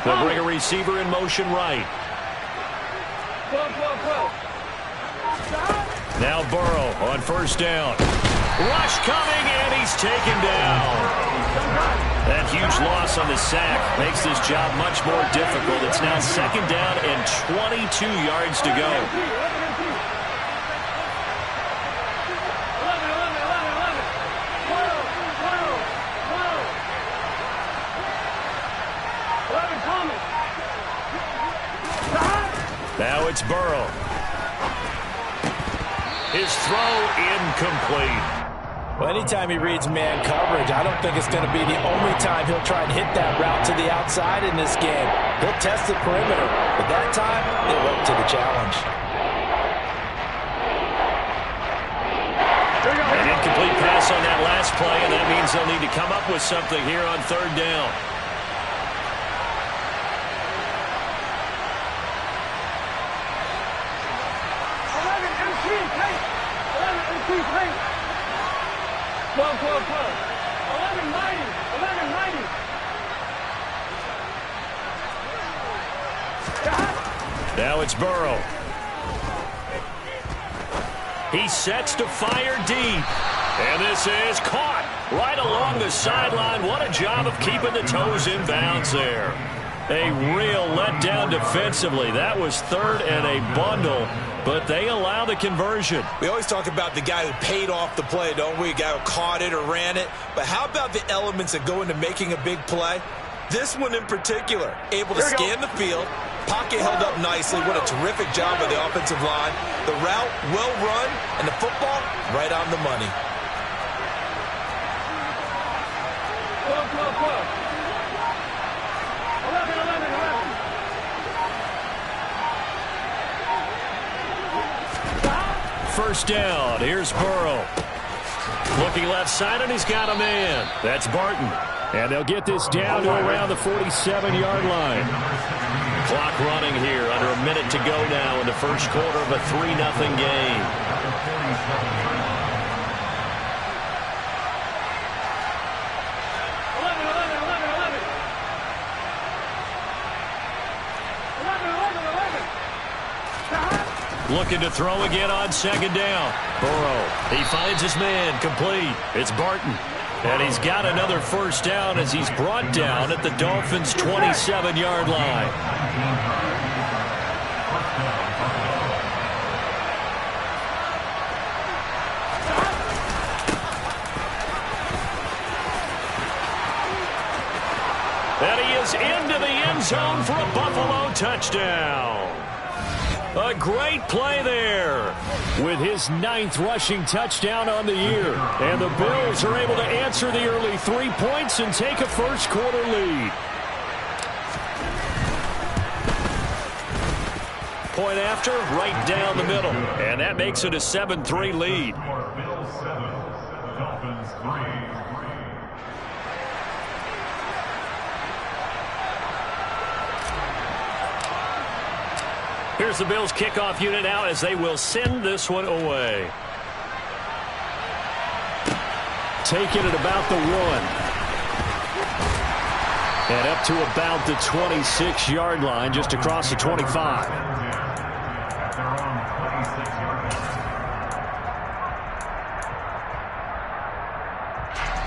They'll bring a receiver in motion right. Now Burrow on first down. Rush coming, and he's taken down. That huge loss on the sack makes this job much more difficult. It's now second down and 22 yards to go. Now it's Burrow. His throw incomplete. Well, anytime he reads man coverage, I don't think it's going to be the only time he'll try and hit that route to the outside in this game. He'll test the perimeter, but that time, he'll up to the challenge. An incomplete pass on that last play, and that means they'll need to come up with something here on third down. Now it's Burrow. He sets to fire deep. And this is caught right along the sideline. What a job of keeping the toes in bounds there. A real letdown defensively. That was third and a bundle, but they allow the conversion. We always talk about the guy who paid off the play, don't we? A guy who caught it or ran it. But how about the elements that go into making a big play? This one in particular, able to scan the field, pocket held up nicely. What a terrific job by the offensive line. The route well run, and the football right on the money. First down. Here's Burrow. Looking left side, and he's got a man. That's Barton. And they'll get this down to around the 47-yard line. Clock running here. Under a minute to go now in the first quarter of a 3-0 game. Looking to throw again on second down. Burrow, he finds his man, complete. It's Barton. And he's got another first down as he's brought down at the Dolphins' 27-yard line. And he is into the end zone for a Buffalo touchdown. A great play there with his 9th rushing touchdown on the year. And the Bills are able to answer the early 3 points and take a first quarter lead. Point after, right down the middle. And that makes it a 7-3 lead. Bills 7, Dolphins 3. Here's the Bills kickoff unit out as they will send this one away. Taking it about the 1. And up to about the 26-yard line, just across the 25.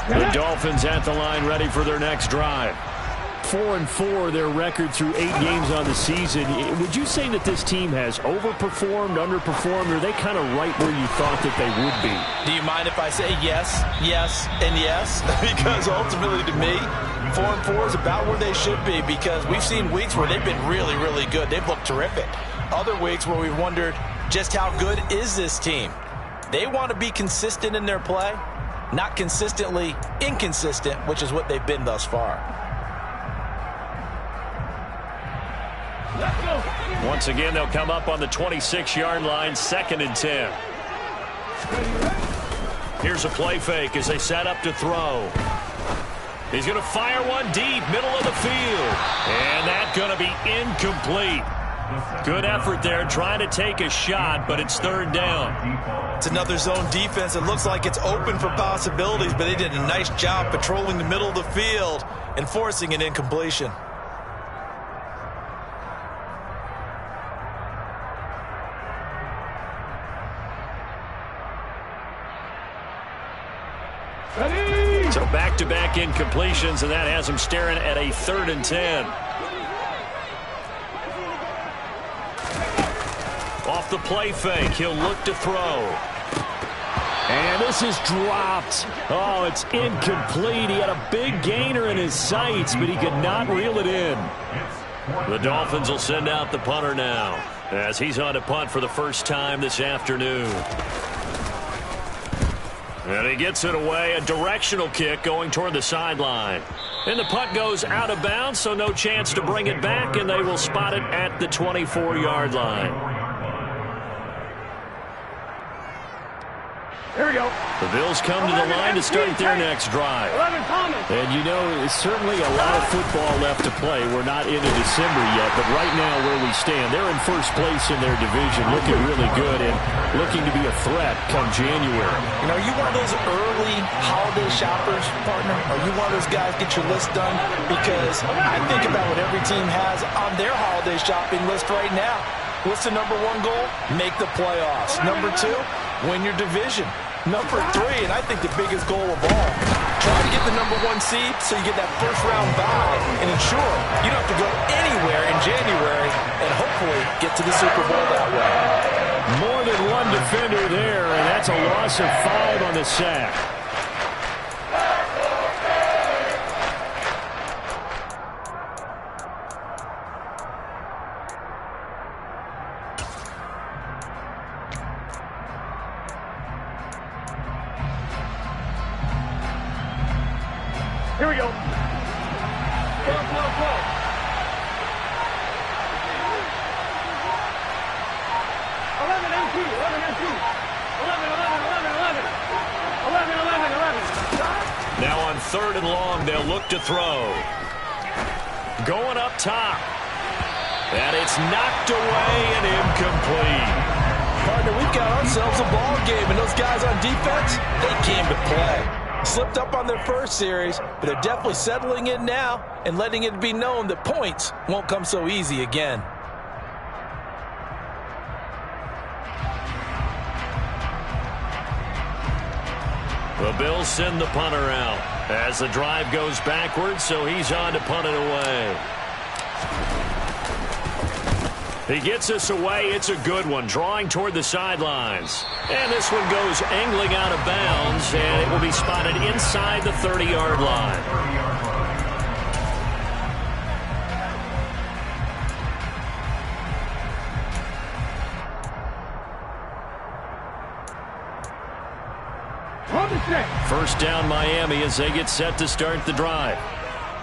The Dolphins at the line, ready for their next drive. 4-4 their record through 8 games on the season. Would you say that this team has overperformed, underperformed, or are they kind of right where you thought that they would be? Do you mind if I say yes, yes, and yes? Because ultimately to me, 4-4 is about where they should be, because we've seen weeks where they've been really, really good. They've looked terrific. Other weeks where we've wondered just how good is this team. They want to be consistent in their play, not consistently inconsistent, which is what they've been thus far. Once again, they'll come up on the 26-yard line, 2nd and 10. Here's a play fake as they set up to throw. He's going to fire one deep, middle of the field. And that's going to be incomplete. Good effort there, trying to take a shot, but it's 3rd down. It's another zone defense. It looks like it's open for possibilities, but they did a nice job patrolling the middle of the field and forcing an incompletion. So back-to-back incompletions, and that has him staring at a 3rd and 10. Off the play fake, he'll look to throw. And this is dropped. Oh, it's incomplete. He had a big gainer in his sights, but he could not reel it in. The Dolphins will send out the punter now, as he's on to punt for the first time this afternoon. And he gets it away, a directional kick going toward the sideline. And the punt goes out of bounds, so no chance to bring it back, and they will spot it at the 24-yard line. Here we go. The Bills come to the line to start their next drive. And you know, it's certainly a lot of football left to play. We're not into December yet, but right now where we stand, they're in first place in their division, looking really good and looking to be a threat come January. You know, are you one of those early holiday shoppers, partner? Are you one of those guys get your list done? Because I think about what every team has on their holiday shopping list right now. What's the number 1 goal? Make the playoffs. Number 2, win your division. Number 3, and I think the biggest goal of all, try to get the number 1 seed so you get that first-round bye and ensure you don't have to go anywhere in January and hopefully get to the Super Bowl that way. More than one defender there, and that's a loss of 5 on the sack. Here we go. Go, go, go. 11 MT, 11 MT. 11. Now on 3rd and long, they'll look to throw. Going up top. And it's knocked away and incomplete. Partner, we've got ourselves a ball game, and those guys on defense, they came to play. Slipped up on their first series, but they're definitely settling in now and letting it be known that points won't come so easy again. The Bills send the punter out as the drive goes backwards, so he's on to punt it away. He gets us away. It's a good one, drawing toward the sidelines. And this one goes angling out of bounds, and it will be spotted inside the 30-yard line. First down Miami as they get set to start the drive.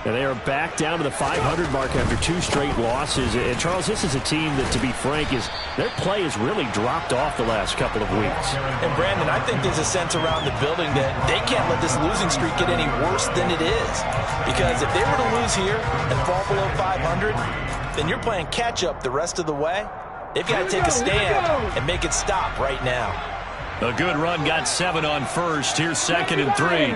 And they are back down to the 500 mark after 2 straight losses. And, Charles, this is a team that, to be frank, their play has really dropped off the last couple of weeks. And, Brandon, I think there's a sense around the building that they can't let this losing streak get any worse than it is. Because if they were to lose here and fall below 500, then you're playing catch-up the rest of the way. They've got to take a stand and make it stop right now. A good run got 7 on first. Here's 2nd and 3.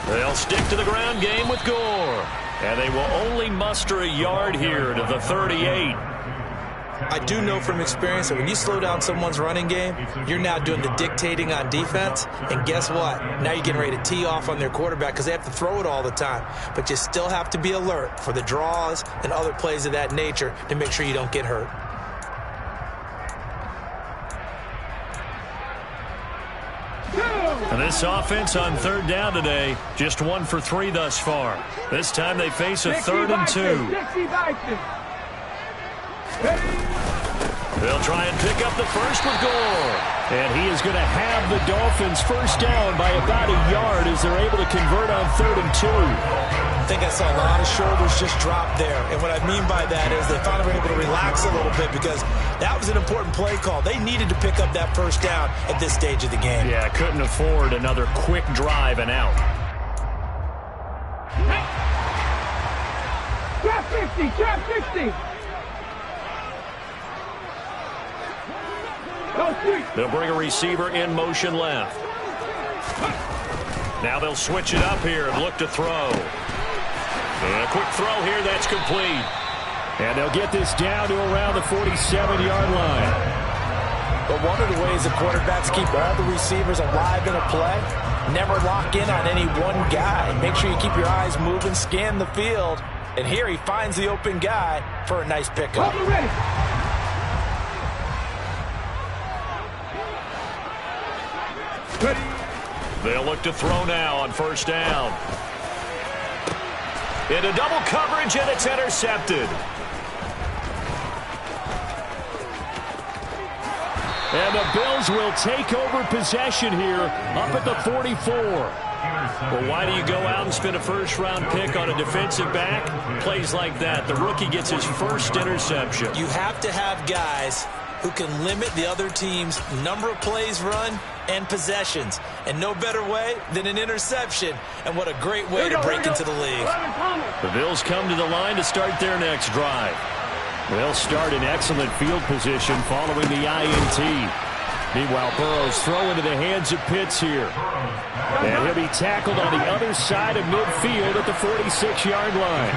They'll stick to the ground game with Gore. And they will only muster a yard here to the 38. I do know from experience that when you slow down someone's running game, you're now doing the dictating on defense. And guess what? Now you're getting ready to tee off on their quarterback because they have to throw it all the time. But you still have to be alert for the draws and other plays of that nature to make sure you don't get hurt. And this offense on 3rd down today, just 1 for 3 thus far. This time they face a 3rd and 2. They'll try and pick up the first with Gore. And he is going to have the Dolphins first down by about a yard as they're able to convert on 3rd and 2. I think I saw a lot of shoulders just drop there. And what I mean by that is they finally were able to relax a little bit because that was an important play call. They needed to pick up that first down at this stage of the game. Yeah, couldn't afford another quick drive and out. Trap 50, trap 50. They'll bring a receiver in motion left. Now they'll switch it up here and look to throw. And a quick throw here, that's complete. And they'll get this down to around the 47-yard line. But one of the ways the quarterbacks keep all the receivers alive in a play, never lock in on any one guy. Make sure you keep your eyes moving, scan the field. And here he finds the open guy for a nice pickup. They'll look to throw now on first down. Into double coverage, and it's intercepted. And the Bills will take over possession here up at the 44. Well, why do you go out and spend a first-round pick on a defensive back? Plays like that. The rookie gets his first interception. You have to have guys who can limit the other team's number of plays run and possessions. And no better way than an interception. And what a great way to break into the league. The Bills come to the line to start their next drive. They'll start in excellent field position following the INT. Meanwhile, Burrow's throw into the hands of Pitts here. And he'll be tackled on the other side of midfield at the 46-yard line.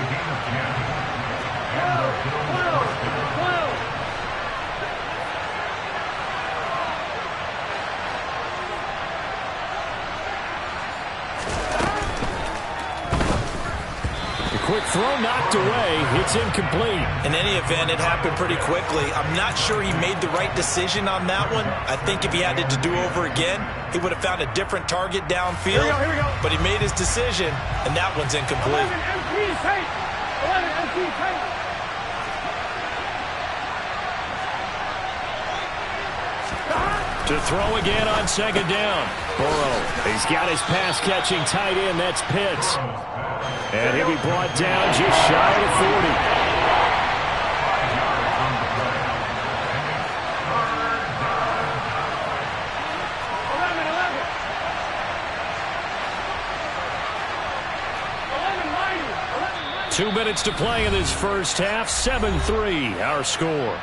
Quick throw knocked away. It's incomplete. In any event, it happened pretty quickly. I'm not sure he made the right decision on that one. I think if he had to do over again, he would have found a different target downfield. Here we go. But he made his decision, and that one's incomplete. 11 MT tape. 11 MT tape. To throw again on second down. Burrow, he's got his pass-catching tight end. That's Pitts. And he'll be brought down just shy of the 40. Two minutes to play in this first half. 7-3, our score.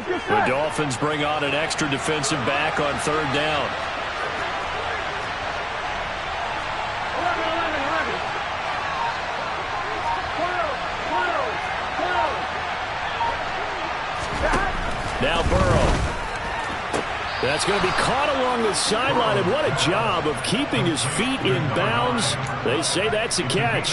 The Dolphins bring on an extra defensive back on third down. 11. Now Burrow. That's going to be caught along the sideline, and what a job of keeping his feet in bounds. They say that's a catch.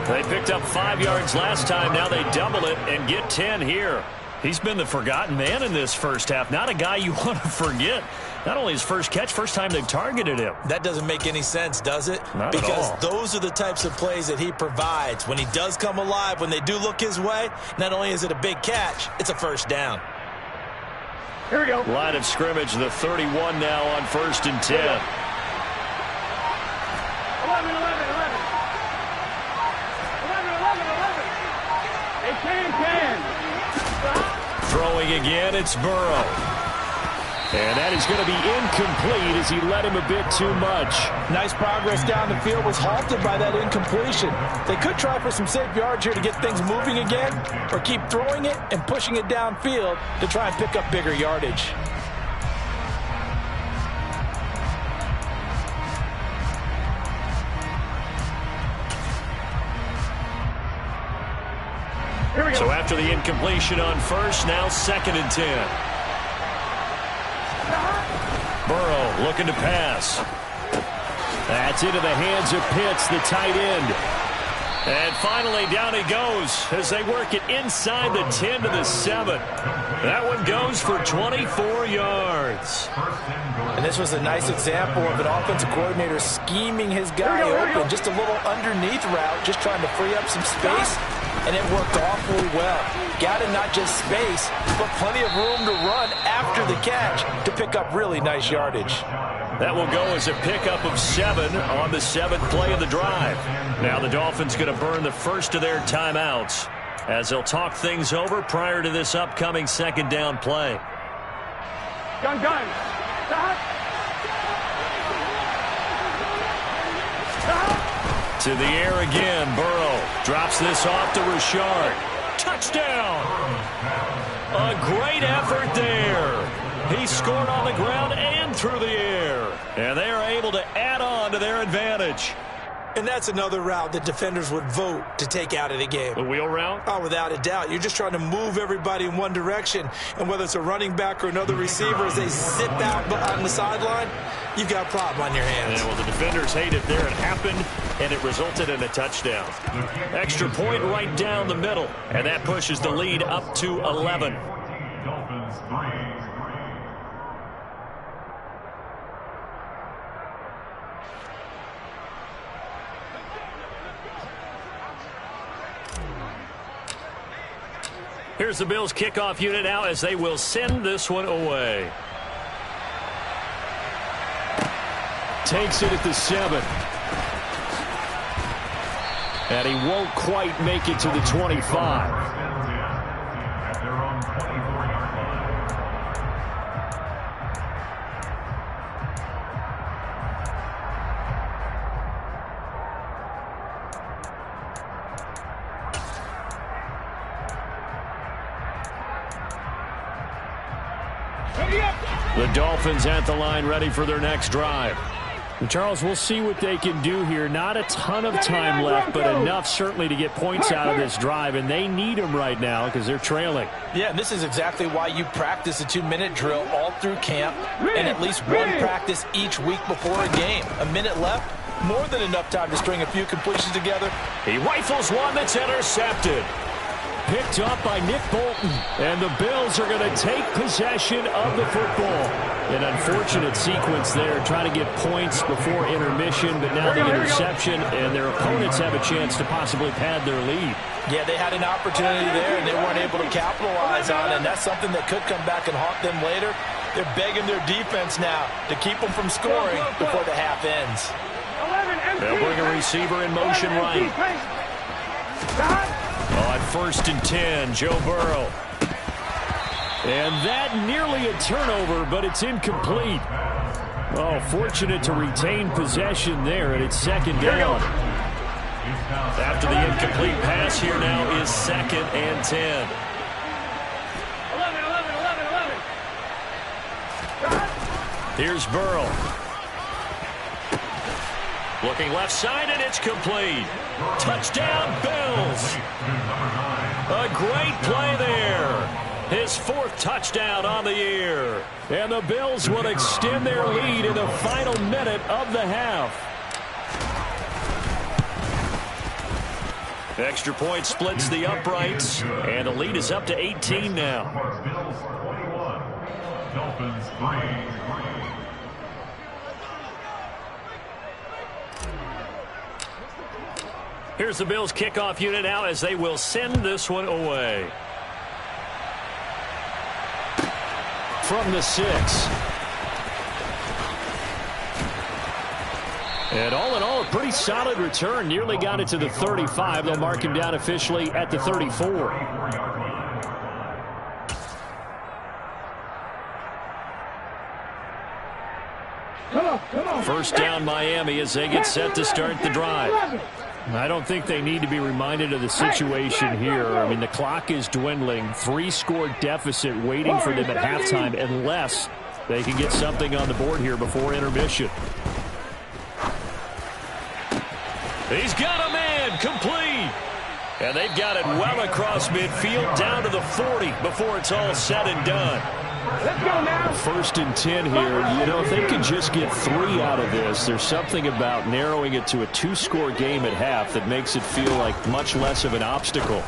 They picked up 5 yards last time. Now they double it and get 10 here. He's been the forgotten man in this first half. Not a guy you want to forget. Not only his first catch, first time they've targeted him. That doesn't make any sense, does it? Not because at all. Those are the types of plays that he provides. When he does come alive, when they do look his way, not only is it a big catch, it's a first down. Here we go. Line of scrimmage, the 31 now on 1st and 10. 11. They can. Throwing again, it's Burrow. And that is going to be incomplete as he led him a bit too much. Nice progress down the field, was halted by that incompletion. They could try for some safe yards here to get things moving again, or keep throwing it and pushing it downfield to try and pick up bigger yardage. So after the incompletion on first, now 2nd and 10. Burrow looking to pass. That's into the hands of Pitts, the tight end. And finally, down he goes as they work it inside the 10 to the 7. That one goes for 24 yards. And this was a nice example of an offensive coordinator scheming his guy open. Just a little underneath route, just trying to free up some space. And it worked awfully well. Got him not just space, but plenty of room to run after the catch to pick up really nice yardage. That will go as a pickup of 7 on the 7th play of the drive. Now the Dolphins going to burn the first of their timeouts as they'll talk things over prior to this upcoming 2nd down play. Gun. Stop. To the air again. Burrow drops this off to Richard. Touchdown. A great effort there. He scored on the ground and through the air. And they are able to add on to their advantage. And that's another route that defenders would vote to take out of the game. The wheel route? Oh, without a doubt. You're just trying to move everybody in one direction. And whether it's a running back or another receiver, as they sit out on the sideline, you've got a problem on your hands. Yeah, well, the defenders hate it there. It happened, and it resulted in a touchdown. Extra point right down the middle. And that pushes the lead up to 11. Dolphins 3. Here's the Bills kickoff unit now as they will send this one away. Takes it at the 7. And he won't quite make it to the 25. At their own 24-yard line. The Dolphins at the line, ready for their next drive. And Charles, we'll see what they can do here. Not a ton of time left, but enough certainly to get points out of this drive, and they need them right now because they're trailing. Yeah, and this is exactly why you practice a 2-minute drill all through camp and at least one practice each week before a game. A minute left, more than enough time to string a few completions together. He rifles one that's intercepted. Picked up by Nick Bolton, and the Bills are going to take possession of the football. An unfortunate sequence there, trying to get points before intermission, but now the interception, and their opponents have a chance to possibly pad their lead. Yeah, they had an opportunity there, and they weren't able to capitalize on it, and that's something that could come back and haunt them later. They're begging their defense now to keep them from scoring before the half ends. They'll bring a receiver in motion right. On 1st and 10, Joe Burrow. And that nearly a turnover, but it's incomplete. Oh, fortunate to retain possession there, and it's 2nd down. After the incomplete pass, here now is 2nd and 10. 11. Here's Burrow. Looking left side, and it's complete. Touchdown, Bills. A great play there. His 4th touchdown on the year. And the Bills will extend their lead in the final minute of the half. Extra point splits the uprights, and the lead is up to 18 now. Bills 21. Dolphins 3. Here's the Bills kickoff unit now as they will send this one away. From the 6. And all in all, a pretty solid return. Nearly got it to the 35. They'll mark him down officially at the 34. First down, Miami, as they get set to start the drive. I don't think they need to be reminded of the situation here. I mean, the clock is dwindling. 3-score deficit waiting for them at halftime unless they can get something on the board here before intermission. He's got a man, complete. And they've got it well across midfield down to the 40 before it's all said and done. Let's go now. 1st and 10 here. You know, if they can just get 3 out of this, there's something about narrowing it to a 2-score game at half that makes it feel like much less of an obstacle.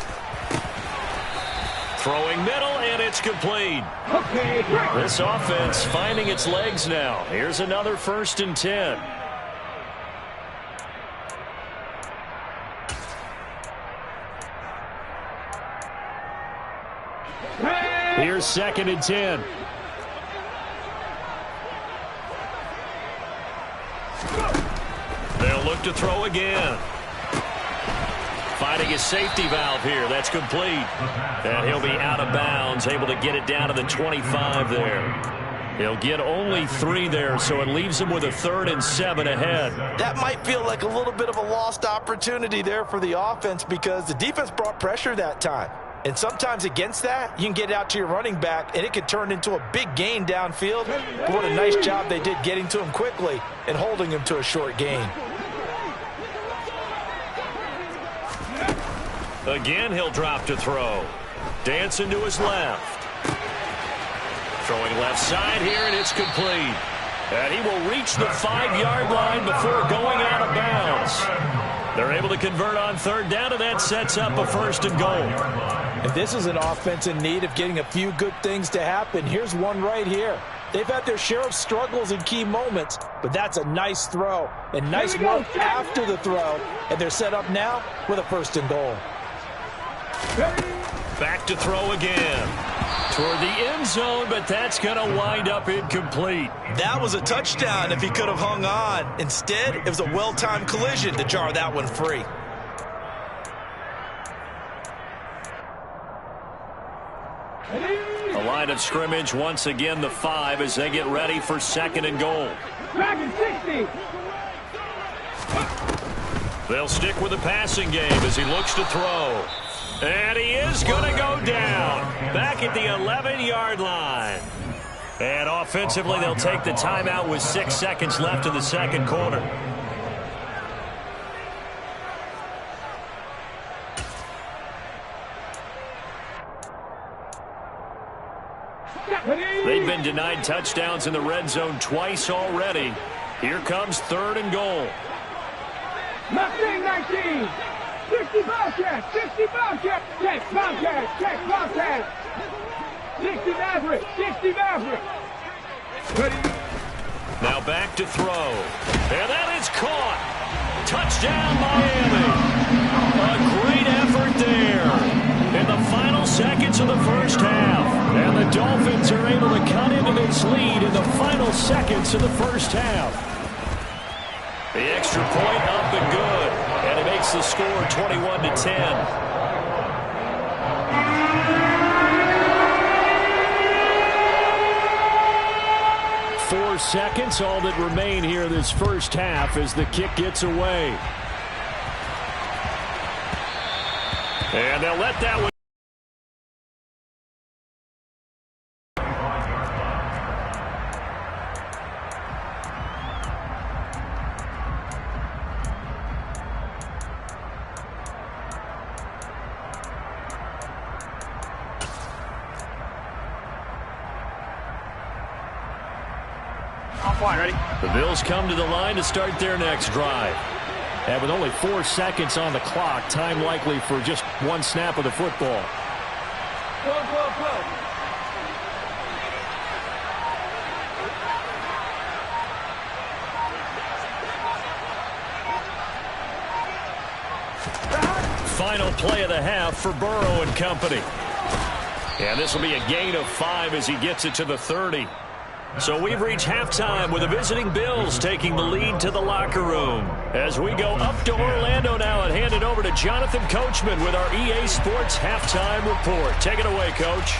Throwing middle, and it's complete. Okay. This offense finding its legs now. Here's another 1st and 10. Here's 2nd and 10. They'll look to throw again. Finding his safety valve here. That's complete. And he'll be out of bounds, able to get it down to the 25 there. He'll get only 3 there, so it leaves him with a 3rd and 7 ahead. That might feel like a little bit of a lost opportunity there for the offense because the defense brought pressure that time. And sometimes against that, you can get out to your running back, and it could turn into a big gain downfield. But what a nice job they did getting to him quickly and holding him to a short gain. Again, he'll drop to throw. Dancing to his left. Throwing left side here, and it's complete. And he will reach the 5-yard line before going out of bounds. They're able to convert on 3rd down, and that sets up a 1st and goal. And this is an offense in need of getting a few good things to happen. Here's one right here. They've had their share of struggles in key moments, but that's a nice throw and nice work after the throw. And they're set up now with a 1st and goal. Back to throw again. Toward the end zone, but that's going to wind up incomplete. That was a touchdown if he could have hung on. Instead, it was a well-timed collision to jar that one free. A line of scrimmage once again, the 5, as they get ready for 2nd and goal. Back at 60. They'll stick with the passing game as he looks to throw. And he is going to go down. Back at the 11-yard line. And offensively, they'll take the timeout with 6 seconds left in the 2nd quarter. They've been denied touchdowns in the red zone twice already. Here comes 3rd and goal. Mustang 19. 60 Bobcat. 60 Bobcat. Check Bobcat. Check Bobcat. 60 Maverick. 60 Maverick. Now back to throw. And that is caught. Touchdown, Miami. A great effort there in the final seconds of the 1st half. And the Dolphins are able to cut into this lead in the final seconds of the 1st half. The extra point up and good. And it makes the score 21-10. 4 seconds, all that remain here this 1st half as the kick gets away. And they'll let that one. Ready? The Bills come to the line to start their next drive. And with only 4 seconds on the clock, time likely for just 1 snap of the football. Final play of the half for Burrow and company. And this will be a gain of 5 as he gets it to the 30. So we've reached halftime with the visiting Bills taking the lead to the locker room. As we go up to Orlando now and hand it over to Jonathan Coachman with our EA Sports Halftime Report. Take it away, Coach.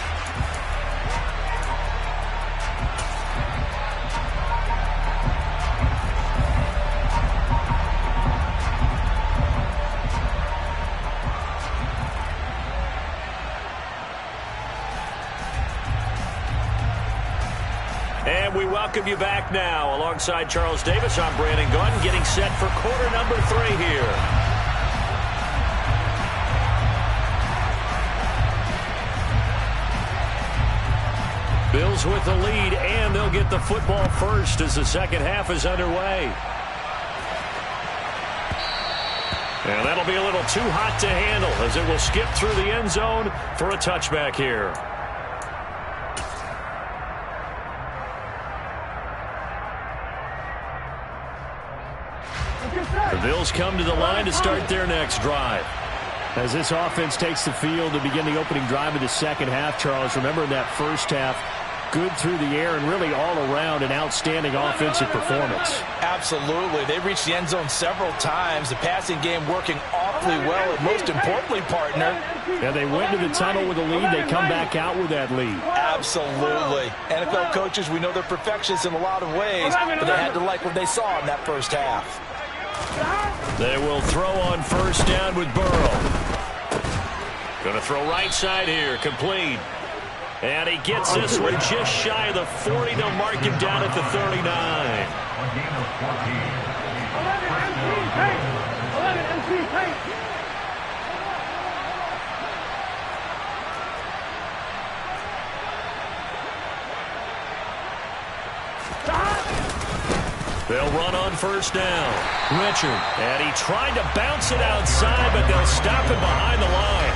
And we welcome you back now. Alongside Charles Davis, I'm Brandon Gaudin, getting set for quarter number 3 here. Bills with the lead, and they'll get the football first as the 2nd half is underway. And that'll be a little too hot to handle as it will skip through the end zone for a touchback here. The Bills come to the line to start their next drive. As this offense takes the field to begin the opening drive of the 2nd half, Charles, remember in that 1st half, good through the air and really all around an outstanding offensive performance. Absolutely. They reached the end zone several times. The passing game working awfully well, and most importantly, partner. And they went to the tunnel with a lead. They come back out with that lead. Absolutely. NFL coaches, we know they're perfectionists in a lot of ways, but they had to like what they saw in that first half. They will throw on first down with Burrow. Going to throw right side here, complete. And he gets this one just shy of the 40. They'll mark him down at the 39. A gain of 14. 11 MC Tate. They'll run on first down. Richard, and he tried to bounce it outside, but they'll stop him behind the line.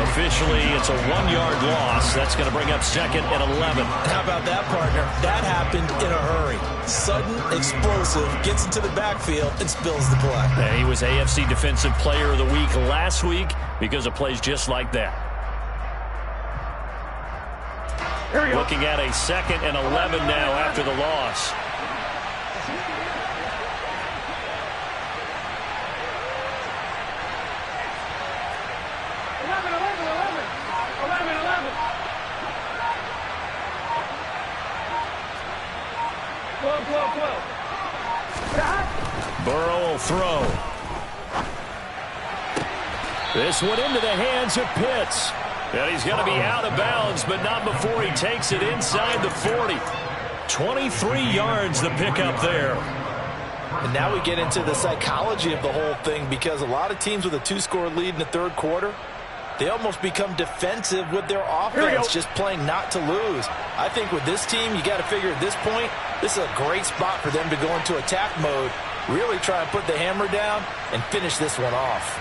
Officially, it's a 1-yard loss. That's going to bring up second and 11. How about that, partner? That happened in a hurry. Sudden, explosive, gets into the backfield, and spills the play. And he was AFC Defensive Player of the Week last week because of plays just like that. Looking at a second and 11 now after the loss. Burrow will throw. This one into the hands of Pitts. And he's going to be out of bounds, but not before he takes it inside the 40. 23 yards the pickup there. And now we get into the psychology of the whole thing, because a lot of teams with a 2-score lead in the third quarter, they almost become defensive with their offense, just playing not to lose. I think with this team, you got to figure at this point, this is a great spot for them to go into attack mode, really try and put the hammer down and finish this one off.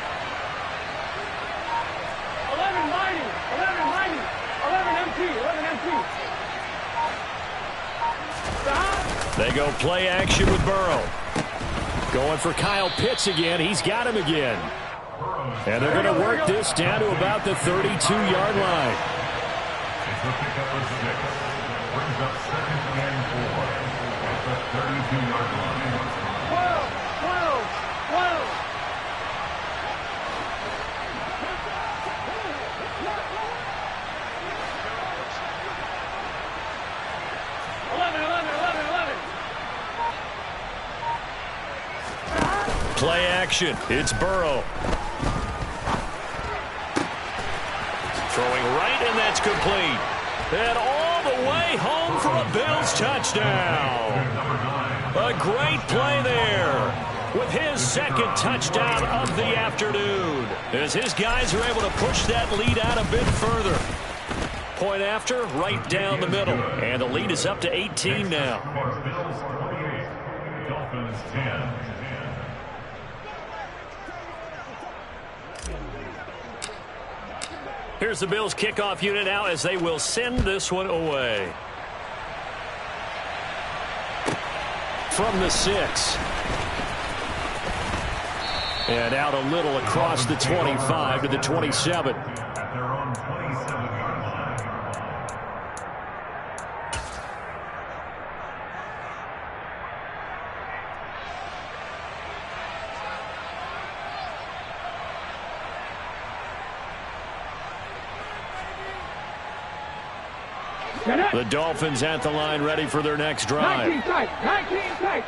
11 mighty, 11 MT, 11 MT. They go play action with Burrow. Going for Kyle Pitts again. He's got him again. And they're going to work this down to about the 32-yard line. It's a pickup of 6. Brings up second and 4 at the 32-yard line. 12, 12, 12. Play action. It's Burrow. Throwing right, and that's complete. And all the way home for a Bills touchdown. A great play there with his second touchdown of the afternoon, as his guys are able to push that lead out a bit further. Point after, right down the middle. And the lead is up to 18 now. Bills 28. Dolphins 10. Here's the Bills kickoff unit now as they will send this one away. From the 6. And out a little across the 25 to the 27. At their own 27-yard line. The Dolphins at the line, ready for their next drive. 19 tight, 19 tight.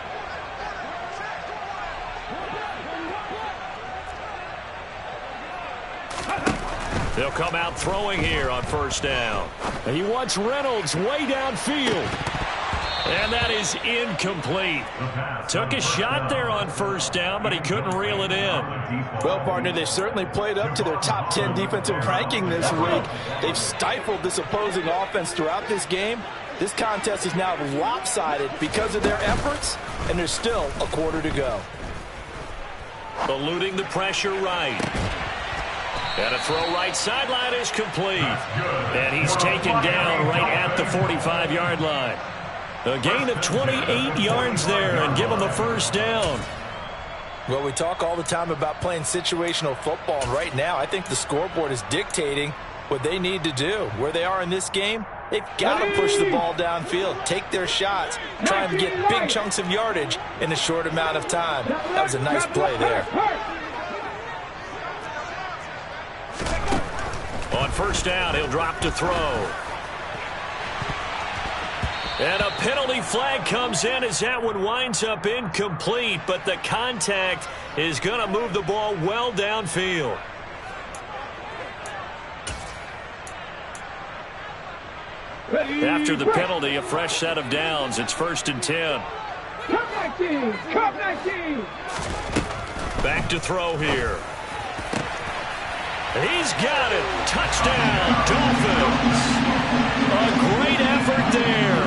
They'll come out throwing here on first down. He wants Reynolds way downfield. And that is incomplete. Took a shot there on first down, but he couldn't reel it in. Well, partner, they certainly played up to their top 10 defensive ranking this week. They've stifled this opposing offense throughout this game. This contest is now lopsided because of their efforts, and there's still a quarter to go. Eluding the pressure right. And a throw right sideline is complete. And he's taken down right at the 45-yard line. A gain of 28 yards there and give him the first down. Well, we talk all the time about playing situational football, and right now I think the scoreboard is dictating what they need to do. Where they are in this game, they've got to push the ball downfield, take their shots, try and get big chunks of yardage in a short amount of time. That was a nice play there. On first down, he'll drop to throw. And a penalty flag comes in as that one winds up incomplete, but the contact is going to move the ball well downfield. After the penalty, a fresh set of downs. It's 1st and 10. Cup 19! Cup 19! Back to throw here. He's got it. Touchdown, Dolphins. A great effort there.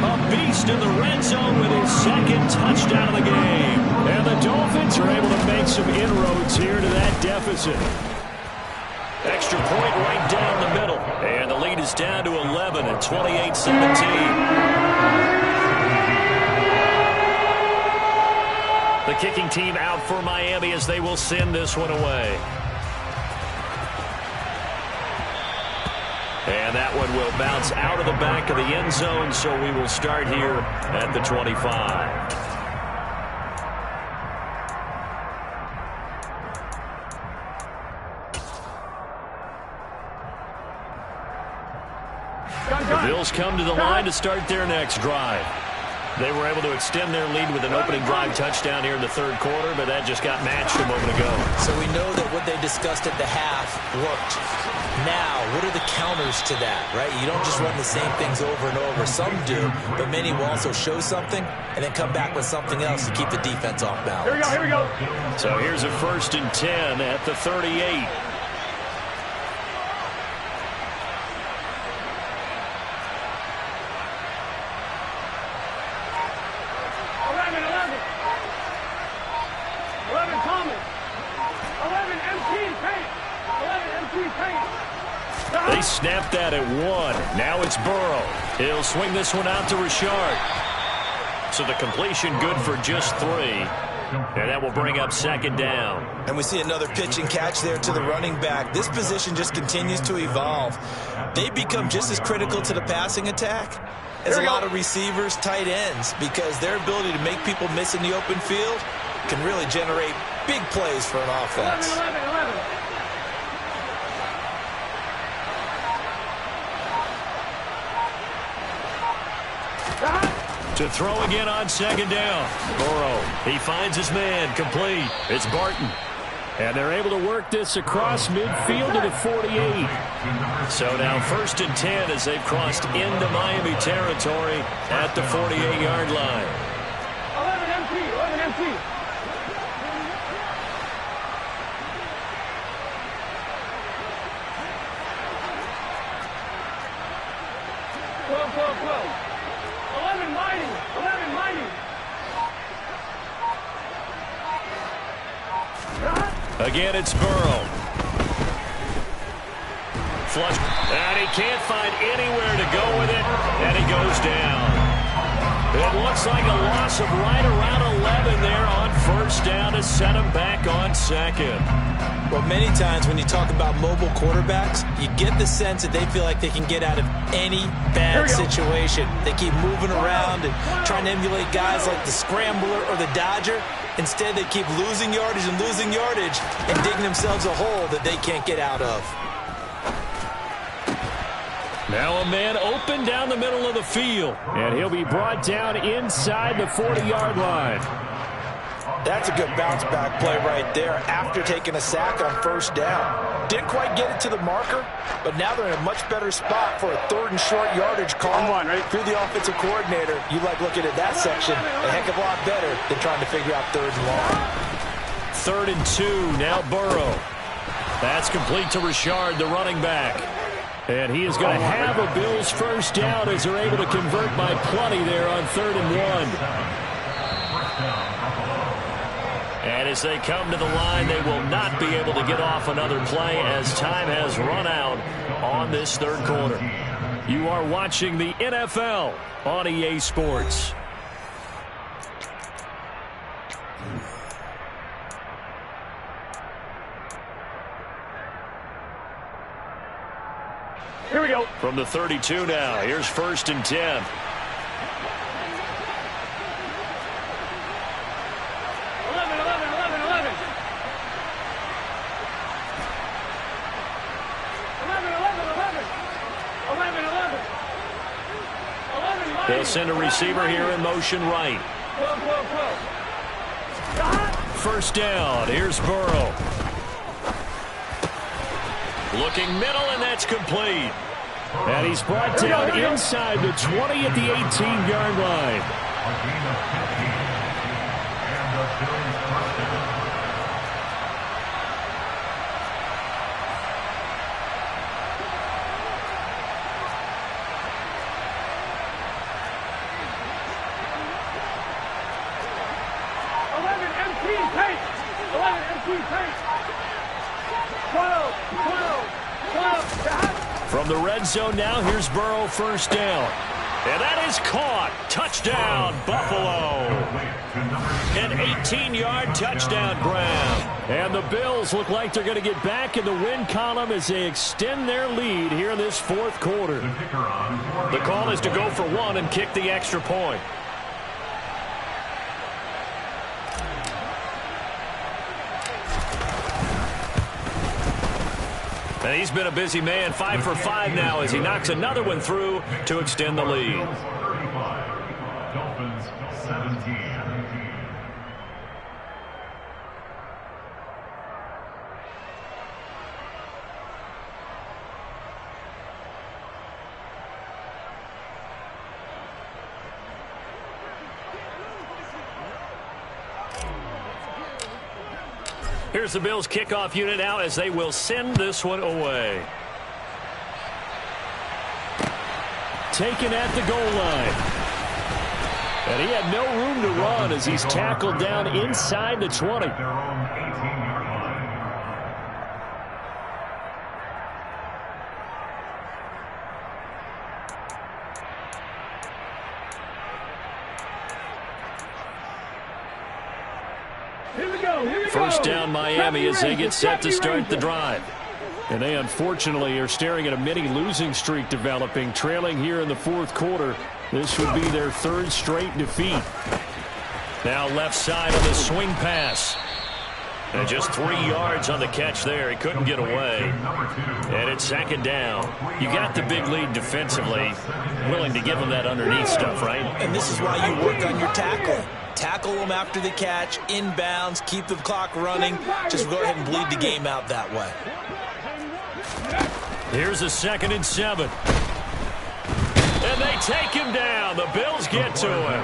A beast in the red zone with his 2nd touchdown of the game. And the Dolphins are able to make some inroads here to that deficit. Extra point right down the middle. And the lead is down to 11 at 28-17. The kicking team out for Miami as they will send this one away. And that one will bounce out of the back of the end zone, so we will start here at the 25. The Bills come to the line to start their next drive. They were able to extend their lead with an opening drive touchdown here in the 3rd quarter, but that just got matched a moment ago. So we know that what they discussed at the half worked. Now, what are the counters to that, right? You don't just run the same things over and over. Some do, but many will also show something and then come back with something else to keep the defense off balance. Here we go. So here's a 1st and 10 at the 38. They snapped that at 1. Now it's Burrow. He'll swing this one out to Richard. So the completion good for just 3. And that will bring up 2nd down. And we see another pitch and catch there to the running back. This position just continues to evolve. They become just as critical to the passing attack as a lot of receivers, tight ends, because their ability to make people miss in the open field can really generate big plays for an offense. 11. To throw again on 2nd down. Burrow, he finds his man, complete. It's Barton. And they're able to work this across midfield to the 48. So now 1st and 10 as they've crossed into Miami territory at the 48-yard line. 11 empty. Well. 11 mighty. Again, it's Burrow. Flush. And he can't find anywhere to go with it. And he goes down. It looks like a loss of right around 11 there on 1st down to set him back on 2nd. Well, many times when you talk about mobile quarterbacks, you get the sense that they feel like they can get out of any bad situation. They keep moving around and trying to emulate guys like the Scrambler or the Dodger. Instead, they keep losing yardage and digging themselves a hole that they can't get out of. Now a man open down the middle of the field, and he'll be brought down inside the 40-yard line. That's a good bounce-back play right there after taking a sack on 1st down. Didn't quite get it to the marker, but now they're in a much better spot for a 3rd and short yardage call. Through the offensive coordinator, you like looking at that section a heck of a lot better than trying to figure out 3rd and long. 3rd and 2, now Burrow. That's complete to Richard, the running back. And he is going to have a Bills 1st down as they're able to convert by plenty there on 3rd and 1. And as they come to the line, they will not be able to get off another play as time has run out on this 3rd quarter. You are watching the NFL on EA Sports. Here we go. From the 32 now, here's 1st and 10. 11 They'll send a receiver here in motion right. First down. Here's Burrow. Looking middle, and that's complete. And he's brought down inside the 20 at the 18-yard line. A gain of 15. And the Bills first down. From the red zone now, here's Burrow, first down. And that is caught. Touchdown, Buffalo. An 18-yard touchdown, Brown. And the Bills look like they're going to get back in the win column as they extend their lead here in this fourth quarter. The call is to go for one and kick the extra point. And he's been a busy man, 5 for 5 now as he knocks another one through to extend the lead. Dolphins 17. Here's the Bills kickoff unit now as they will send this one away. Taken at the goal line. And he had no room to run as he's tackled down inside the 20. Their own 18-yard line. First down Miami as they get set to start the drive. And they unfortunately are staring at a mini losing streak developing, trailing here in the fourth quarter. This would be their third straight defeat. Now left side on the swing pass. And just 3 yards on the catch there. He couldn't get away. And it's second down. You got the big lead defensively. Willing to give them that underneath stuff, right? And this is why you work on your tackling. Tackle them after the catch, inbounds, keep the clock running. Just go ahead and bleed the game out that way. Here's a 2nd and 7. And they take him down. The Bills get to him.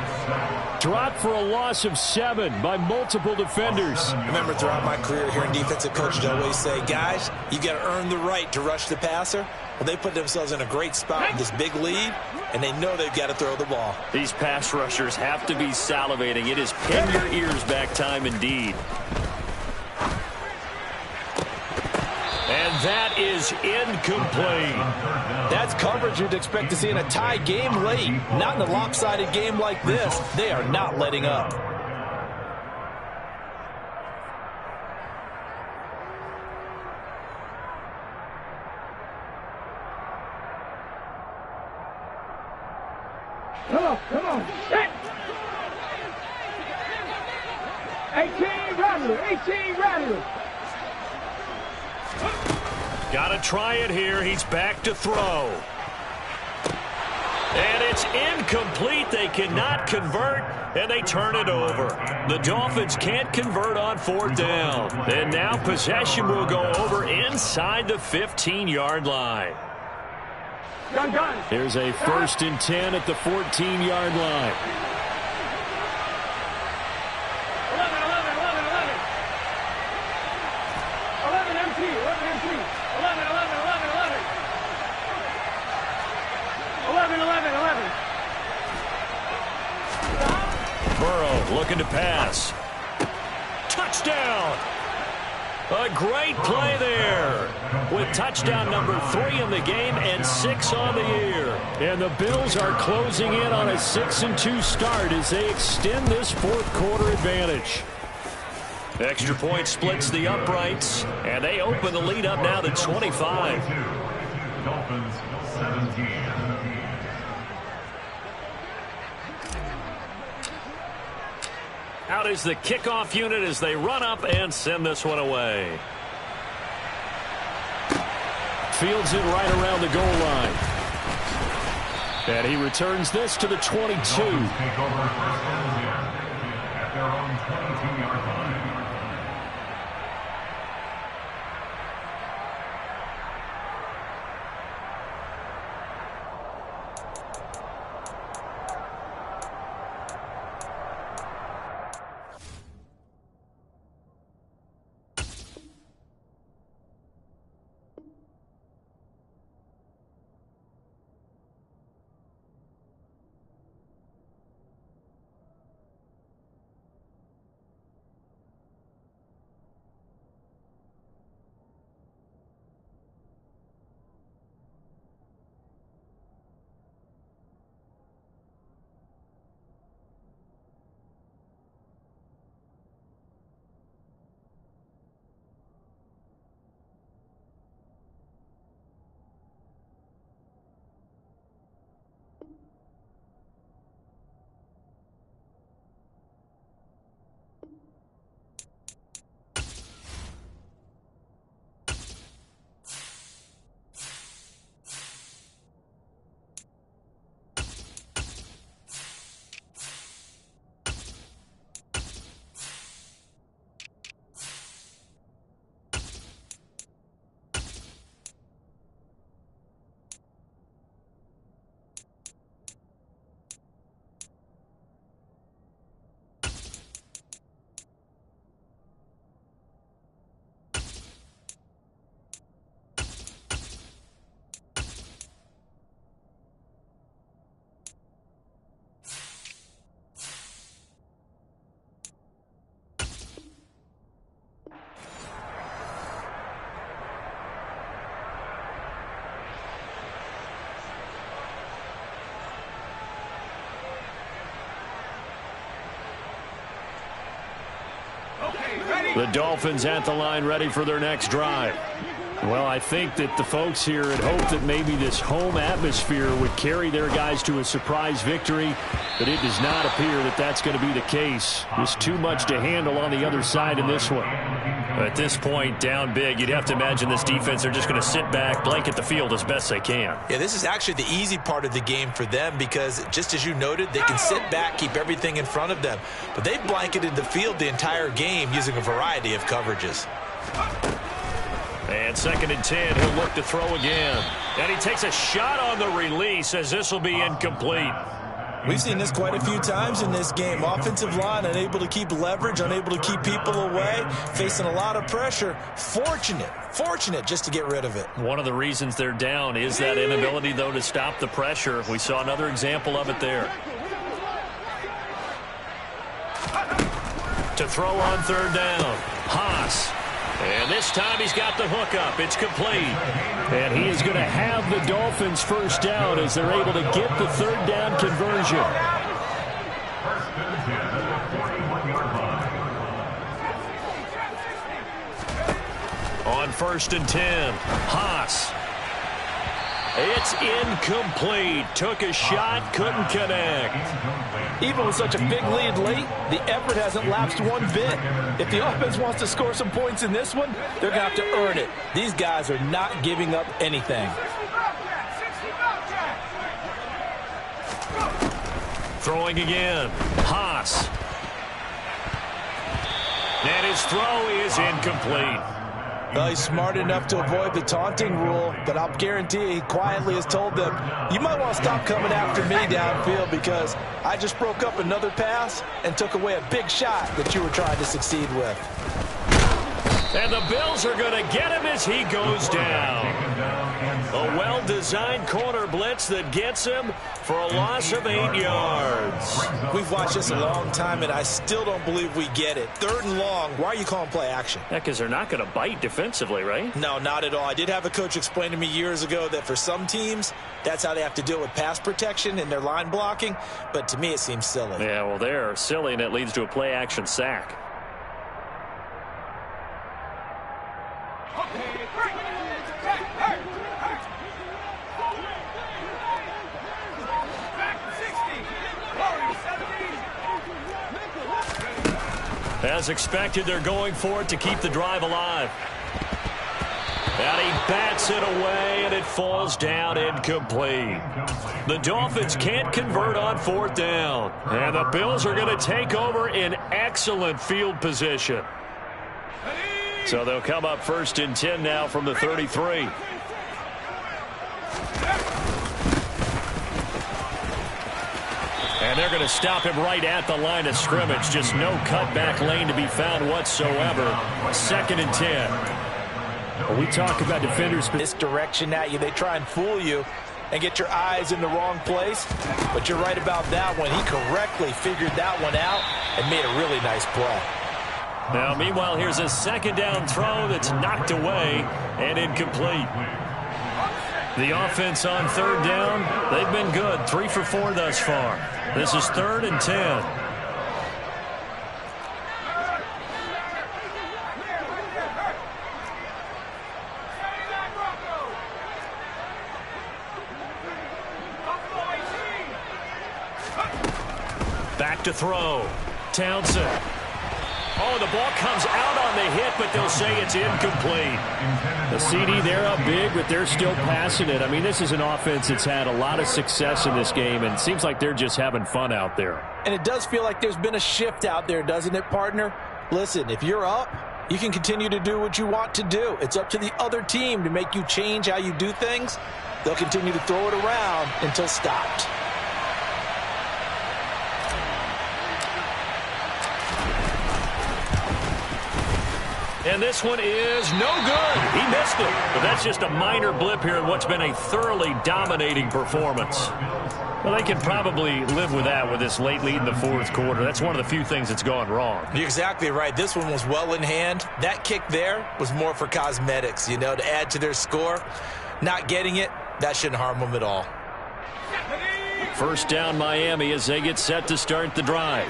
Dropped for a loss of 7 by multiple defenders. I remember throughout my career here in defensive coaches, I always say, guys, you got to earn the right to rush the passer. Well, they put themselves in a great spot with this big lead, and they know they've got to throw the ball. These pass rushers have to be salivating. It is pin your ears back time indeed. And that is incomplete. That's coverage you'd expect to see in a tie game late. Not in a lopsided game like this. They are not letting up. Come on. Set. 18 Rattler. Got to try it here. He's back to throw. And it's incomplete. They cannot convert, and they turn it over. The Dolphins can't convert on 4th down. And now possession will go over inside the 15-yard line. Here's a 1st and 10 at the 14-yard line. 11 MT. 11. Burrow looking to pass. Touchdown! A great play there with touchdown number 3 in the game and 6 on the year. And the Bills are closing in on a 6-2 start as they extend this fourth quarter advantage. Extra point splits the uprights, and they open the lead up now to 25. Dolphins 17. Out is the kickoff unit as they run up and send this one away. Fields it right around the goal line. And he returns this to the 22. Take over first and 10 at their own 22-yard line. The Dolphins at the line, ready for their next drive. Well, I think that the folks here had hoped that maybe this home atmosphere would carry their guys to a surprise victory, but it does not appear that that's going to be the case. There's too much to handle on the other side in this one. At this point, down big, you'd have to imagine this defense are just going to sit back, blanket the field as best they can. Yeah, this is actually the easy part of the game for them because, just as you noted, they can sit back, keep everything in front of them. But they blanketed the field the entire game using a variety of coverages. And 2nd and 10, he'll look to throw again. And he takes a shot on the release as this will be incomplete. We've seen this quite a few times in this game. Offensive line unable to keep leverage, unable to keep people away, facing a lot of pressure. Fortunate just to get rid of it. One of the reasons they're down is that inability, though, to stop the pressure. We saw another example of it there. To throw on 3rd down, Haas. And this time he's got the hookup. It's complete. And he is going to have the Dolphins first down as they're able to get the 3rd down conversion. First and 10 at the 41-yard line. On 1st and 10, Haas. It's incomplete. Took a shot, couldn't connect. Even with such a big lead late, the effort hasn't lapsed one bit. If the offense wants to score some points in this one, they're going to have to earn it. These guys are not giving up anything. Throwing again, Haas. And his throw is incomplete. Well, he's smart enough to avoid the taunting rule, but I'll guarantee he quietly has told them, you might want to stop coming after me downfield because I just broke up another pass and took away a big shot that you were trying to succeed with. And the Bills are going to get him as he goes down. A well-designed corner blitz that gets him for a loss of 8 yards. We've watched this a long time, and I still don't believe we get it. 3rd and long, why are you calling play action? Yeah, because they're not going to bite defensively, right? No, not at all. I did have a coach explain to me years ago that for some teams, that's how they have to deal with pass protection and their line blocking, but to me it seems silly. Yeah, well, they're silly, and it leads to a play-action sack. As expected, they're going for it to keep the drive alive. And he bats Rips it away, and it falls down incomplete. The Dolphins can't convert on 4th down. And the Bills are going to take over in excellent field position. So they'll come up 1st and 10 now from the 33. And they're going to stop him right at the line of scrimmage. Just no cutback lane to be found whatsoever. 2nd and 10. When we talk about defenders misdirection at you, they try and fool you and get your eyes in the wrong place. But you're right about that one. He correctly figured that one out and made a really nice play. Now, meanwhile, here's a 2nd down throw that's knocked away and incomplete. The offense on 3rd down, they've been good. 3 for 4 thus far. This is 3rd and 10. Back to throw. Townsend. Oh, the ball comes out on the hit, but they'll say it's incomplete. The CD, they're up big, but they're still passing it. I mean, this is an offense that's had a lot of success in this game, and it seems like they're just having fun out there. And it does feel like there's been a shift out there, doesn't it, partner? Listen, if you're up, you can continue to do what you want to do. It's up to the other team to make you change how you do things. They'll continue to throw it around until stopped. And this one is no good. He missed it. But that's just a minor blip here in what's been a thoroughly dominating performance. Well, they can probably live with that with this late lead in the 4th quarter. That's one of the few things that's gone wrong. You're exactly right. This one was well in hand. That kick there was more for cosmetics, you know, to add to their score. Not getting it, that shouldn't harm them at all. 1st down Miami as they get set to start the drive.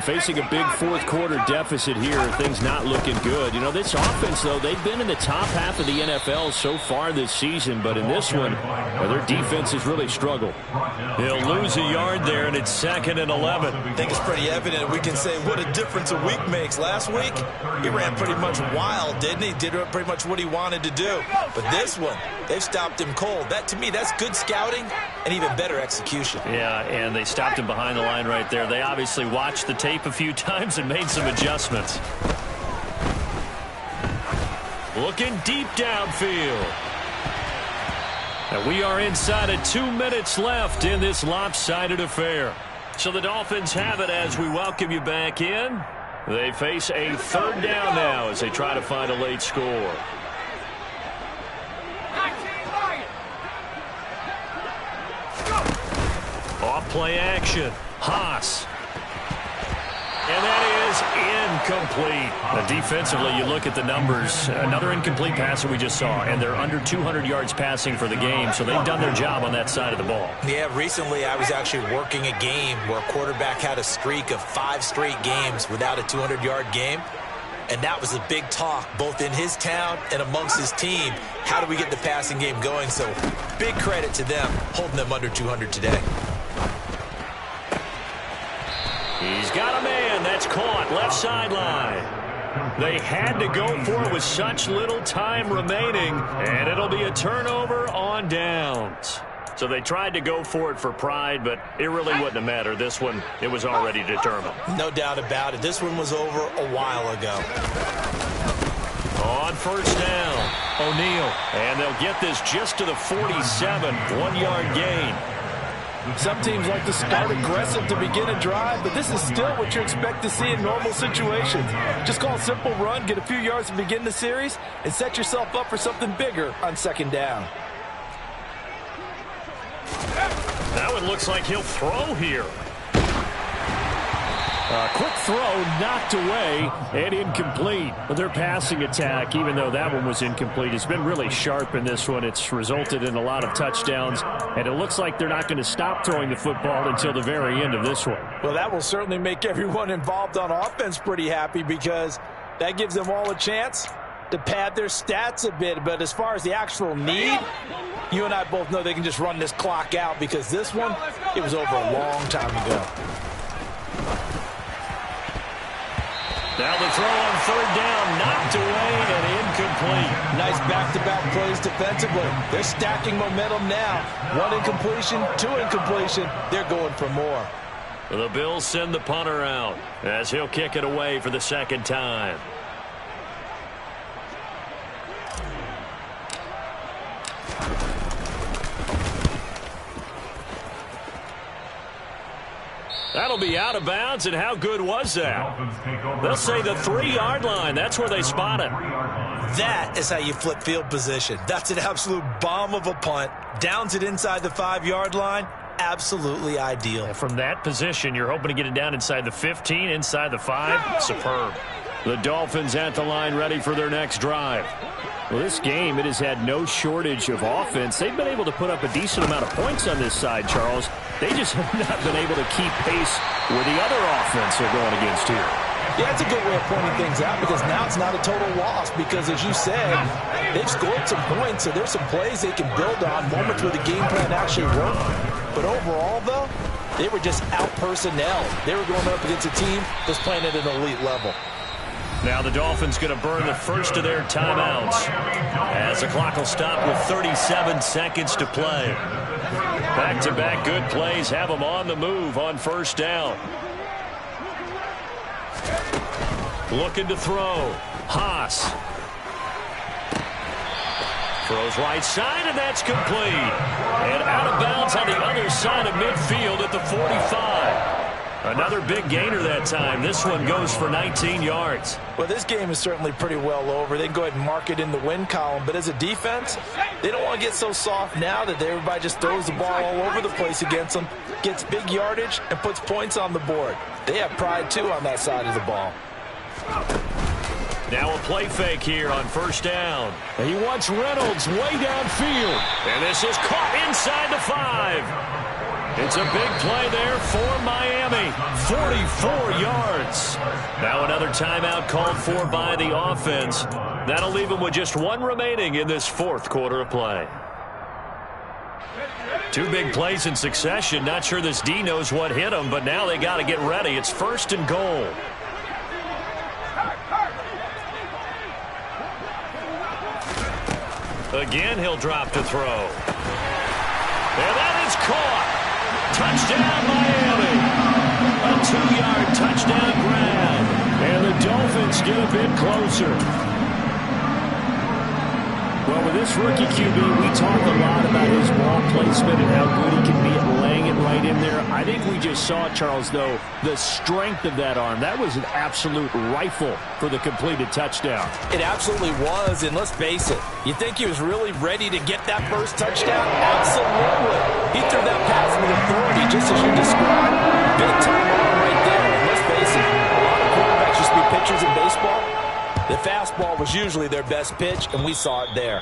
Facing a big 4th quarter deficit here, things not looking good. You know, this offense, though, they've been in the top half of the NFL so far this season, but in this one, their defense has really struggled. They'll lose a yard there, and it's 2nd and 11. I think it's pretty evident. We can say what a difference a week makes. Last week, he ran pretty much wild, didn't he? Did pretty much what he wanted to do. But this one, they've stopped him cold. That, to me, that's good scouting and even better execution. Yeah, and they stopped him behind the line right there. They obviously watched the tape a few times and made some adjustments. Looking deep downfield. And we are inside of 2 minutes left in this lopsided affair. So the Dolphins have it as we welcome you back in. They face a 3rd down now as they try to find a late score. Off play action. Haas. And that is incomplete. Defensively, you look at the numbers. Another incomplete pass that we just saw, and they're under 200 yards passing for the game, so they've done their job on that side of the ball. Yeah, recently I was actually working a game where a quarterback had a streak of 5 straight games without a 200-yard game, and that was a big talk both in his town and amongst his team. How do we get the passing game going? So big credit to them holding them under 200 today. He's got a man. That's caught. Left sideline. They had to go for it with such little time remaining, and it'll be a turnover on downs. So they tried to go for it for pride, but it really wouldn't have mattered. This one, it was already determined. No doubt about it. This one was over a while ago. On 1st down, O'Neal. And they'll get this just to the 47, 1-yard gain. Some teams like to start aggressive to begin a drive, but this is still what you expect to see in normal situations. Just call a simple run, get a few yards to begin the series, and set yourself up for something bigger on 2nd down. That one looks like he'll throw here. Quick throw knocked away and incomplete. But their passing attack, even though that one was incomplete, has been really sharp in this one. It's resulted in a lot of touchdowns, and it looks like they're not going to stop throwing the football until the very end of this one. Well, that will certainly make everyone involved on offense pretty happy because that gives them all a chance to pad their stats a bit. But as far as the actual need, you and I both know they can just run this clock out because this one, it was over a long time ago. Now the throw on third down, knocked away and incomplete. Nice back-to-back plays defensively. They're stacking momentum now. 1 incompletion, 2 incompletion. They're going for more. The Bills send the punter out as he'll kick it away for the second time. That'll be out of bounds, and how good was that? They'll say the 3-yard line. That's where they spot it. That is how you flip field position. That's an absolute bomb of a punt. Downs it inside the 5-yard line. Absolutely ideal. And from that position, you're hoping to get it down inside the 15, inside the 5. Superb. The Dolphins at the line, ready for their next drive. Well, this game, it has had no shortage of offense. They've been able to put up a decent amount of points on this side, Charles. They just have not been able to keep pace with the other offense they're going against here. Yeah, it's a good way of pointing things out because now it's not a total loss because, as you said, they've scored some points, so there's some plays they can build on, moments where the game plan actually worked. But overall, though, they were just out-personnel. They were going up against a team that's playing at an elite level. Now the Dolphins going to burn the first of their timeouts as the clock will stop with 37 seconds to play. Back-to-back good plays have them on the move on first down. Looking to throw. Haas. Throws right side, and that's complete. And out of bounds on the other side of midfield at the 45. Another big gainer that time. This one goes for 19 yards. Well, this game is certainly pretty well over. They can go ahead and mark it in the win column. But as a defense, they don't want to get so soft now that everybody just throws the ball all over the place against them, gets big yardage, and puts points on the board. They have pride, too, on that side of the ball. Now a play fake here on first down. And he wants Reynolds way downfield. And this is caught inside the 5. It's a big play there for Miami. 44 yards. Now another timeout called for by the offense. That'll leave them with just 1 remaining in this fourth quarter of play. 2 big plays in succession. Not sure this D knows what hit him, but now they got to get ready. It's first and goal. Again, he'll drop to throw. And that is caught. Touchdown, Miami. A 2-yard touchdown grab. And the Dolphins get a bit closer. Well, with this rookie QB, we talk a lot about his ball placement and how good he can be at laying it right in there. I think we just saw, Charles, though, the strength of that arm. That was an absolute rifle for the completed touchdown. It absolutely was, and let's face it, you think he was really ready to get that first touchdown? Absolutely. He threw that pass with authority, just as you described. Big-time arm right there. And let's face it, a lot of quarterbacks used to be pitchers in baseball. The fastball was usually their best pitch, and we saw it there.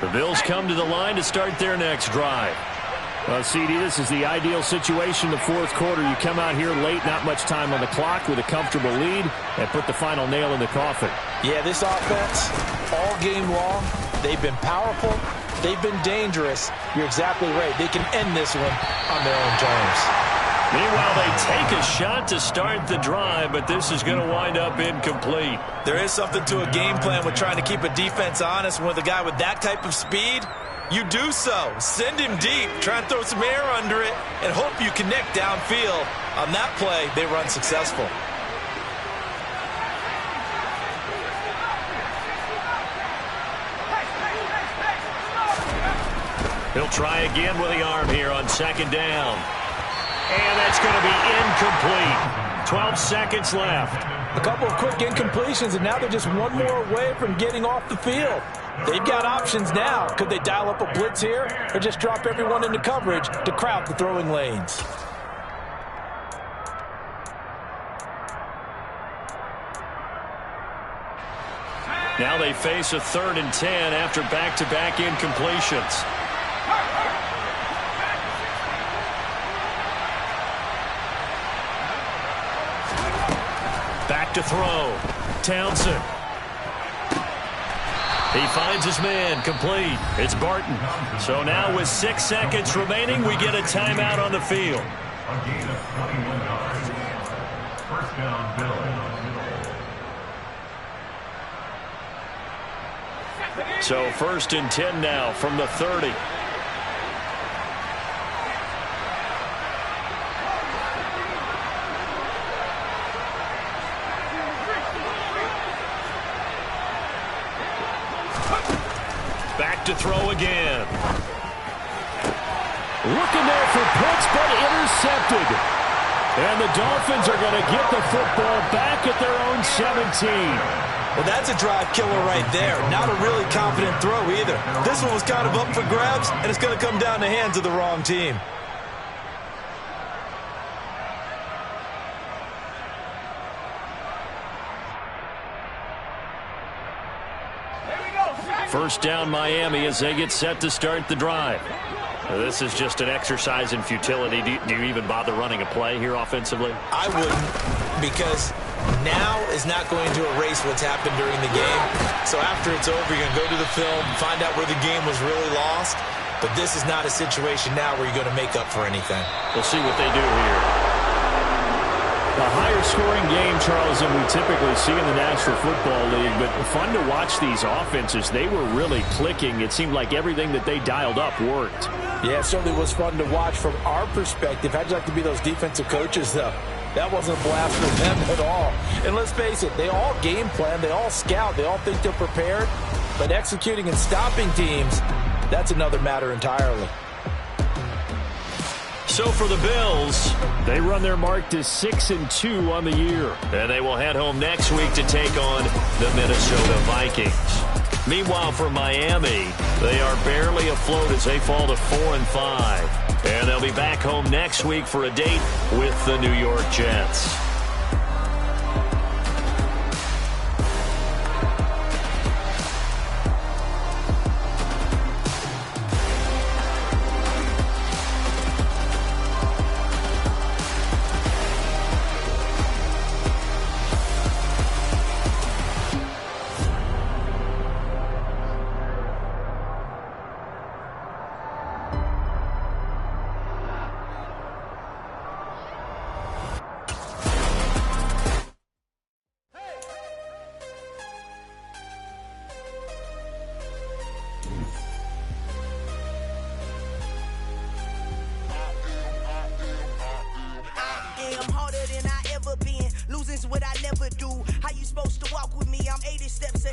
The Bills come to the line to start their next drive. Well, CD, this is the ideal situation, the fourth quarter. You come out here late, not much time on the clock, with a comfortable lead, and put the final nail in the coffin. Yeah, this offense, all game long, they've been powerful, they've been dangerous. You're exactly right. They can end this one on their own terms. Meanwhile, they take a shot to start the drive, but this is going to wind up incomplete. There is something to a game plan with trying to keep a defense honest. With a guy with that type of speed, you do so. Send him deep, try and throw some air under it, and hope you connect downfield. On that play, they were unsuccessful. He'll try again with the arm here on second down. And that's going to be incomplete. 12 seconds left. A couple of quick incompletions, and now they're just one more away from getting off the field. They've got options now. Could they dial up a blitz here or just drop everyone into coverage to crowd the throwing lanes? Now they face a 3rd and 10 after back-to-back incompletions. Back to throw. Townsend. He finds his man, complete. It's Barton. So now with 6 seconds remaining, we get a timeout on the field. A gain of 21 yards. First down, Bills. So 1st and 10 now from the 30. Back to throw again. Looking there for Pitts, but intercepted. And the Dolphins are going to get the football back at their own 17. Well, that's a drive killer right there. Not a really confident throw either. This one was kind of up for grabs, and it's going to come down the hands of the wrong team. First down Miami as they get set to start the drive. This is just an exercise in futility. Do you even bother running a play here offensively? I wouldn't, because now is not going to erase what's happened during the game. So after it's over, you're going to go to the film, find out where the game was really lost. But this is not a situation now where you're going to make up for anything. We'll see what they do here. A higher scoring game, Charles, than we typically see in the National Football League, but fun to watch these offenses. They were really clicking. It seemed like everything that they dialed up worked. Yeah, it certainly was fun to watch from our perspective. How'd you like to be those defensive coaches, though? That wasn't a blast for them at all. And let's face it, they all game plan, they all scout, they all think they're prepared. But executing and stopping teams, that's another matter entirely. So for the Bills, they run their mark to 6-2 on the year. And they will head home next week to take on the Minnesota Vikings. Meanwhile, for Miami, they are barely afloat as they fall to 4-5. And they'll be back home next week for a date with the New York Jets. Harder than I ever been. Losing's what I never do. How you supposed to walk with me? I'm 80 steps ahead.